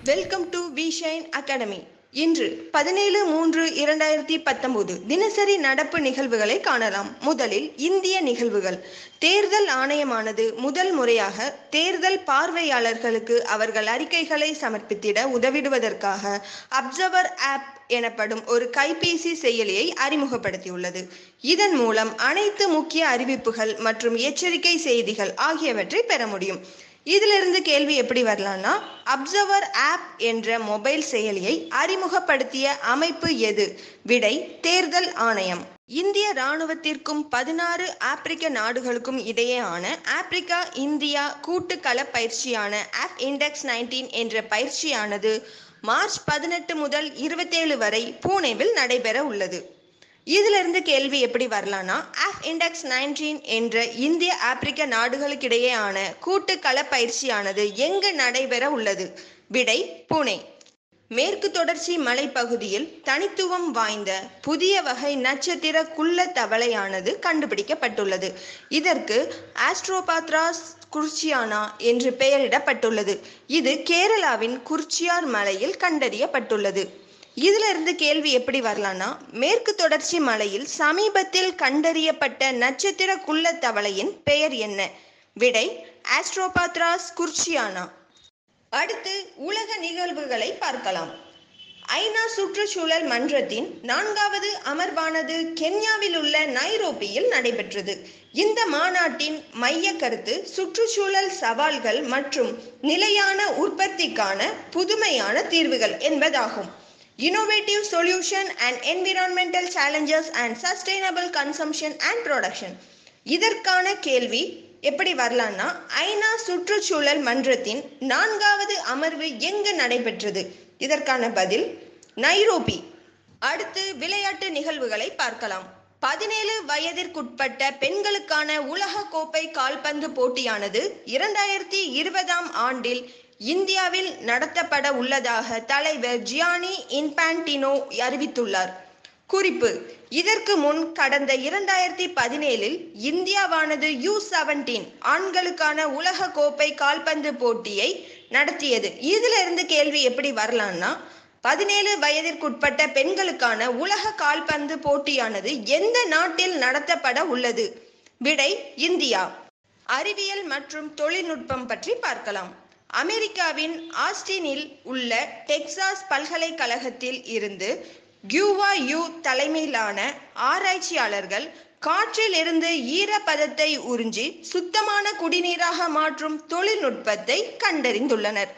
Welcome to V Shine Academy. இன்று 17/3/2019 தினசரி நடப்பு நிகழ்வுகளை காணலாம். முதலில் இந்திய நிகழ்வுகள். தேர்தல் ஆணையமானது முதல் முறையாக தேர்தல் பார்வையாளர்களுக்கு அவர்கள் அறிக்கைகளை சமர்ப்பித்திட உதவிடுவதற்காக அப்சர்வர் ஆப் எனப்படும் ஒரு கைபேசி செயலியை அறிமுகப்படுத்தியுள்ளது. இதன் மூலம் அனைத்து முக்கிய அறிவிப்புகள் மற்றும் எச்சரிக்கை செய்திகள் ஆகியவற்றை பெற முடியும். இதிலிருந்து கேள்வி எப்படி வரலாம்னா, அப்சர்வர் ஆப் என்ற மொபைல் செயலியை அறிமுகப்படுத்திய அமைப்பு எது? விடை தேர்தல் ஆணையம். இந்திய இராணுவத்திற்கும் 16 ஆப்பிரிக்க நாடுகளுக்கும் இடையேயான ஆப்பிரிக்கா இந்தியா கூட்டு கள பயிற்சியான ஆப் இண்டெக்ஸ் 19 என்ற பயிற்சியானது மார்ச் 18 முதல் 27 வரை பூனேவில் நடைபெற உள்ளது. இதிலிருந்து கேள்வி எப்படி வரலாம்னா, ஆப் இண்டெக்ஸ் 19 என்ற இந்திய ஆப்பிரிக்க நாடுகளுக்கிடையேயான கூட்டு கள பயிற்சியானது எங்கு நடைபெற உள்ளது? விடை பூனே. மேற்கு தொடர்ச்சி மலைப்பகுதியில் தனித்துவம் வாய்ந்த புதிய வகை நட்சத்திர குள்ள தவளையானது கண்டுபிடிக்கப்பட்டுள்ளது. இதற்கு ஆஸ்ட்ரோபாத்ராஸ் குர்ச்சியானா என்று பெயரிடப்பட்டுள்ளது. இது கேரளாவின் குர்ச்சியார் மலையில் கண்டறியப்பட்டுள்ளது. இதிலிருந்து கேள்வி எப்படி வரலாம்னா, மேற்கு தொடர்ச்சி மலையில் சமீபத்தில் கண்டறியப்பட்ட நட்சத்திர குள்ள தவளையின் பெயர் என்ன? விடை ஆஸ்ட்ரோபாத்ராஸ் குர்ச்சியானா. அடுத்து உலக நிகழ்வுகளை பார்க்கலாம். ஐநா சுற்றுச்சூழல் மன்றத்தின் 4வது அமர்வானது கென்யாவில் உள்ள நைரோபியில் நடைபெற்றது. இந்த மாநாட்டின் மைய கருத்து சுற்றுச்சூழல் சவால்கள் மற்றும் நிலையான உற்பத்திக்கான புதுமையான தீர்வுகள் என்பதாகும். Innovative Solution and Environmental Challenges and Sustainable Consumption and Production. இதற்கான கேள்வி எப்படி வரலாம்னா, ஐநா சுற்றுச்சூழல் மன்றத்தின் 4வது அமர்வு எங்கு நடைபெற்றது? இதற்கான பதில் நைரோபி. அடுத்து விளையாட்டு நிகழ்வுகளை பார்க்கலாம். 17 வயதிற்குட்பட்ட பெண்களுக்கான உலக கோப்பை கால்பந்து போட்டியானது 2020ஆம் ஆண்டில் இந்தியாவில் நடத்தப்பட உள்ளதாக தலைவர் ஜியானி இன்ஃபான்டினோ அறிவித்துள்ளார். குறிப்பு: இதற்கு முன் கடந்த 2017இல் இந்தியாவானது U17 ஆண்களுக்கான உலக கோப்பை கால்பந்து போட்டியை நடத்தியது. இதிலிருந்து கேள்வி எப்படி வரலாம்னா, 17 வயதிற்குட்பட்ட பெண்களுக்கான உலக கால்பந்து போட்டியானது எந்த நாட்டில் நடத்தப்பட உள்ளது? விடை இந்தியா. அறிவியல் மற்றும் தொழில்நுட்பம் பற்றி பார்க்கலாம். அமெரிக்காவின் ஆஸ்டினில் உள்ள டெக்சாஸ் பல்கலைக்கழகத்தில் இருந்து கியூவா யூ தலைமையிலான ஆராய்ச்சியாளர்கள் காற்றில் இருந்து ஈரப்பதத்தை உறிஞ்சி சுத்தமான குடிநீராக மாற்றும் தொழில்நுட்பத்தை கண்டறிந்துள்ளனர்.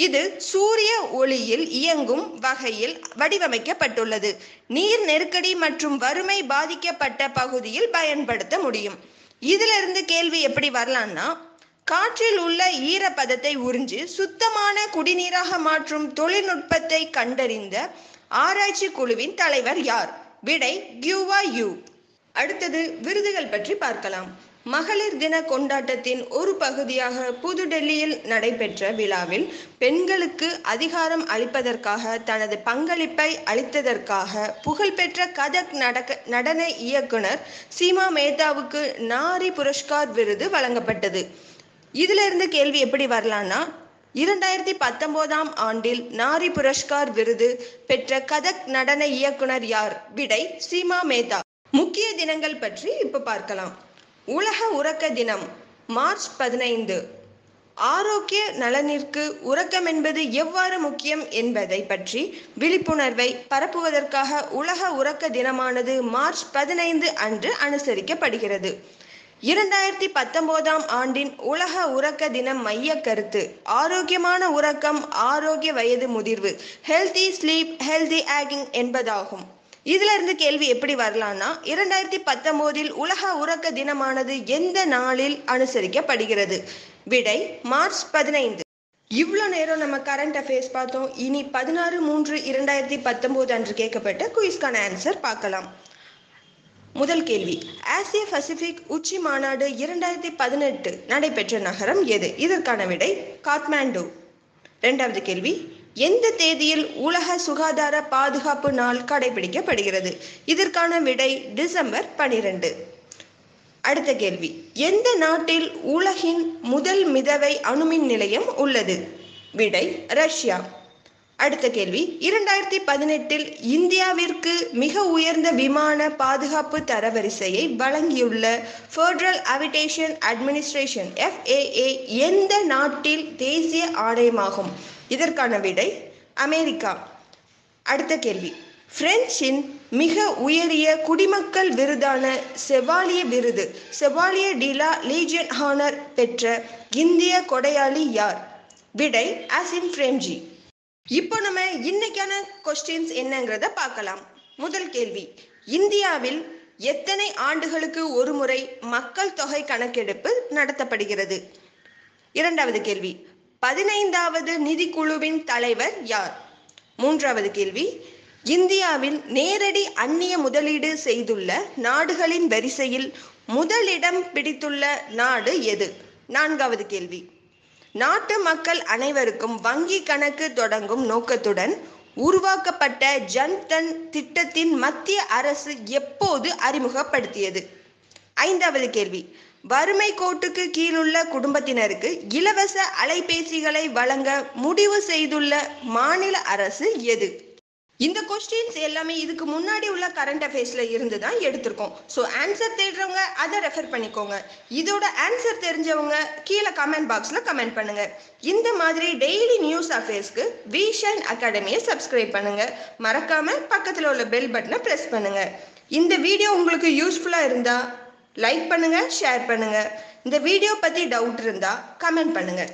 இது சூரிய ஒளியில் இயங்கும் வகையில் வடிவமைக்கப்பட்டுள்ளது. நீர் நெருக்கடி மற்றும் வறுமை பாதிக்கப்பட்ட பகுதியில் பயன்படுத்த முடியும். இதிலிருந்து கேள்வி எப்படி வரலாம்னா, காற்றில் உள்ள ஈரப்பதத்தை உறிஞ்சி சுத்தமான குடிநீராக மாற்றும் தொழில்நுட்பத்தை கண்டறிந்த ஆராய்ச்சி குழுவின் தலைவர் யார்? விடை கியூவா யூ. அடுத்தது விருதுகள் பற்றி பார்க்கலாம். மகளிர் தின கொண்டாட்டத்தின் ஒரு பகுதியாக புதுடெல்லியில் நடைபெற்ற விழாவில் பெண்களுக்கு அதிகாரம் அளிப்பதற்காக தனது பங்களிப்பை அளித்ததற்காக புகழ்பெற்ற கதக் நடன இயக்குனர் சீமா மேத்தாவுக்கு நாரி புரஸ்கார் விருது வழங்கப்பட்டது. இதிலிருந்து கேள்வி எப்படி வரலாம்னா, 2019ஆம் ஆண்டில் நாரி புரஸ்கார் விருது பெற்ற கதக் நடன இயக்குனர் யார்? விடை சீமா மேத்தா. முக்கிய தினங்கள் பற்றி இப்ப பார்க்கலாம். உலக உறக்க தினம் மார்ச் 15. ஆரோக்கிய நலனிற்கு உறக்கம் என்பது எவ்வாறு முக்கியம் என்பதை பற்றி விழிப்புணர்வை பரப்புவதற்காக உலக உறக்க தினமானது மார்ச் 15 அன்று அனுசரிக்கப்படுகிறது. 2019ஆம் ஆண்டின் உலக உறக்க தினம் மைய கருத்து ஆரோக்கியமான உறக்கம், ஆரோக்கிய வயது முதிர்வு, ஹெல்தி ஸ்லீப் ஹெல்தி ஆகிங் என்பதாகும். இதிலிருந்து கேள்வி எப்படி வரலாம்னா, 2019இல் உலக உறக்க தினமானது எந்த நாளில் அனுசரிக்கப்படுகிறது? விடை மார்ச் 15. இவ்வளோ நேரம் நம்ம கரண்ட் அஃபேர்ஸ் பார்த்தோம். இனி 16/3/2019 அன்று கேட்கப்பட்ட குயிஸ்கான ஆன்சர் பார்க்கலாம். முதல் கேள்வி, ஆசிய பசிபிக் உச்சி மாநாடு 2018 நடைபெற்ற நகரம் எது? இதற்கான விடை காத்மாண்டு. இரண்டாவது கேள்வி, எந்த தேதியில் உலக சுகாதார பாதுகாப்பு நாள் கடைபிடிக்கப்படுகிறது? இதற்கான விடை டிசம்பர் 12. அடுத்த கேள்வி, எந்த நாட்டில் உலகின் முதல் மிதவை அணுமின் நிலையம் உள்ளது? விடை ரஷ்யா. அடுத்த கேள்வி 2018 இந்தியாவிற்கு மிக உயர்ந்த விமான பாதுகாப்பு தரவரிசையை வழங்கியுள்ள ஃபெடரல் ஏவியேஷன் அட்மினிஸ்ட்ரேஷன் FAA எந்த நாட்டில் தேசிய ஆணையமாகும்? இதற்கான விடை அமெரிக்கா. அடுத்த கேள்வி பிரெஞ்சின் மிக உயரிய குடிமக்கள் விருதான செவாலிய விருது செவாலிய டி லா லீஜியன் ஹானர் பெற்ற இந்திய கொடையாளி யார்? விடை ஆசிம் பிரேம்ஜி. இப்போ நம்ம இன்னைக்கான கொஸ்டின்ஸ் என்னங்கிறத பார்க்கலாம். முதல் கேள்வி, இந்தியாவில் எத்தனை ஆண்டுகளுக்கு ஒரு முறை மக்கள் தொகை கணக்கெடுப்பு நடத்தப்படுகிறது? இரண்டாவது கேள்வி, 15வது நிதிக்குழுவின் தலைவர் யார்? மூன்றாவது கேள்வி, இந்தியாவில் நேரடி அந்நிய முதலீடு செய்துள்ள நாடுகளின் வரிசையில் முதலிடம் பிடித்துள்ள நாடு எது? நான்காவது கேள்வி, நாட்டு மக்கள் அனைவருக்கும் வங்கி கணக்கு தொடங்கும் நோக்கத்துடன் உருவாக்கப்பட்ட ஜன்தன் திட்டத்தின் மத்திய அரசு எப்போது அறிமுகப்படுத்தியது? ஐந்தாவது கேள்வி, வறுமை கோட்டுக்கு கீழுள்ள குடும்பத்தினருக்கு இலவச அலைபேசிகளை வழங்க முடிவு செய்துள்ள மாநில அரசு எது? இந்த கொஸ்டின்ஸ் எல்லாமே இதுக்கு முன்னாடி உள்ள கரண்ட் அஃபேர்ஸ்ல இருந்து தான் எடுத்திருக்கோம். ஸோ ஆன்சர் தேடுறவங்க அதை ரெஃபர் பண்ணிக்கோங்க. இதோட ஆன்சர் தெரிஞ்சவங்க கீழே கமெண்ட் பாக்ஸ்ல கமெண்ட் பண்ணுங்க. இந்த மாதிரி டெய்லி நியூஸ் அஃபேர்ஸ்க்கு விஷன் அகாடமியை சப்ஸ்கிரைப் பண்ணுங்க. மறக்காம பக்கத்தில் உள்ள பெல் பட்டனை பிரஸ் பண்ணுங்க. இந்த வீடியோ உங்களுக்கு யூஸ்ஃபுல்லா இருந்தா லைக் பண்ணுங்க, ஷேர் பண்ணுங்க. இந்த வீடியோ பத்தி டவுட் இருந்தா கமெண்ட் பண்ணுங்க.